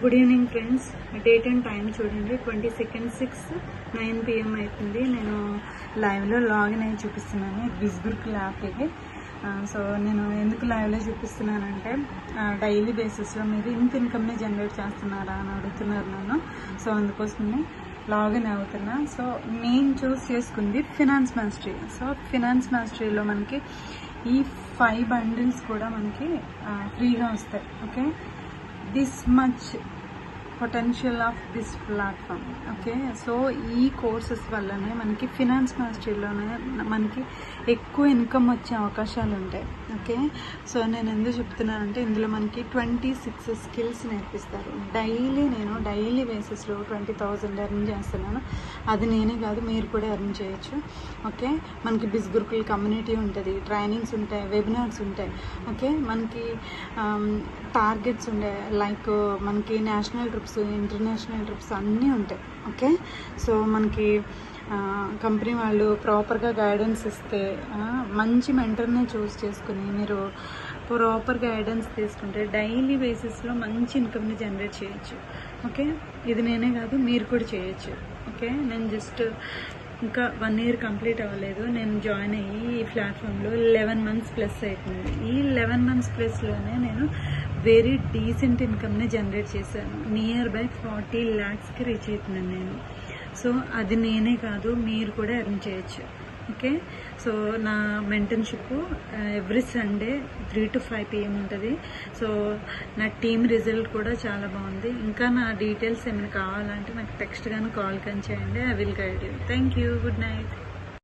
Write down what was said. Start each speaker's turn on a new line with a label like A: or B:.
A: Good evening friends. Date and time చూడండి, 22nd 6 9 PM అవుతుంది. నేను లైవ్లో లాగిన్ అయ్యి చూపిస్తున్నాను. బిజ్గుర్క్ యాప్ ఇది. సో నేను ఎందుకు లైవ్లో చూపిస్తున్నానంటే డైలీ బేసిస్లో మీరు ఇంత ఇన్కమ్ని జనరేట్ చేస్తున్నారా అని అడుగుతున్నారు నన్ను. సో అందుకోసమే లాగిన్ అవుతున్నా. సో నేను చూస్ చేసుకుంది ఫినాన్స్ మాస్టరీ. సో ఫినాన్స్ మాస్టరీలో మనకి ఈ 5 bundles కూడా మనకి ఫ్రీగా వస్తాయి. Okay, this much potential of this platform. Okay, so ఈ కోర్సెస్ వల్లనే మనకి ఫినాన్స్ మాస్టరీలోనే మనకి ఎక్కువ ఇన్కమ్ వచ్చే అవకాశాలు ఉంటాయి. ఓకే, సో నేను ఎందుకు చెప్తున్నానంటే ఇందులో మనకి 26 స్కిల్స్ నేర్పిస్తారు. నేను డైలీ బేసిస్లో 20,000 ఎర్న్ చేస్తున్నాను. అది నేనే కాదు, మీరు కూడా ఎర్న్ చేయొచ్చు. ఓకే, మనకి బిజ్గుర్కుల్ కమ్యూనిటీ ఉంటుంది, ట్రైనింగ్స్ ఉంటాయి, వెబినార్స్ ఉంటాయి. ఓకే, మనకి టార్గెట్స్ ఉంటాయి, లైక్ మనకి నేషనల్ ట్రిప్స్, ఇంటర్నేషనల్ ట్రిప్స్ అన్నీ ఉంటాయి. ఓకే, సో మనకి కంపెనీ వాళ్ళు ప్రాపర్గా గైడెన్స్ ఇస్తే మంచి మెంటర్నే చూస్ చేసుకుని మీరు ప్రాపర్ గైడెన్స్ తీసుకుంటే డైలీ బేసిస్లో మంచి ఇన్కమ్ని జనరేట్ చేయొచ్చు. ఓకే, ఇది నేనే కాదు, మీరు కూడా చేయొచ్చు. ఓకే, నేను జస్ట్ ఇంకా 1 year కంప్లీట్ అవ్వలేదు. నేను జాయిన్ అయ్యి ఈ ప్లాట్ఫామ్లో 11 months ప్లస్ అవుతుంది. ఈ 11 months ప్లస్లోనే నేను వెరీ డీసెంట్ ఇన్కమ్ని జనరేట్ చేశాను. నియర్ బై 40 lakhsకి రీచ్ అవుతున్నాను నేను. సో అది నేనే కాదు, మీరు కూడా ఎర్న్ చేయొచ్చు. ఓకే, సో నా mentorship every Sunday 3 to 5 PM ఉంటుంది. సో నా టీమ్ రిజల్ట్ కూడా చాలా బాగుంది. ఇంకా నా డీటెయిల్స్ ఏమైనా కావాలంటే నాకు టెక్స్ట్ కానీ కాల్ కానీ చేయండి. I will guide you. Thank you. Good night.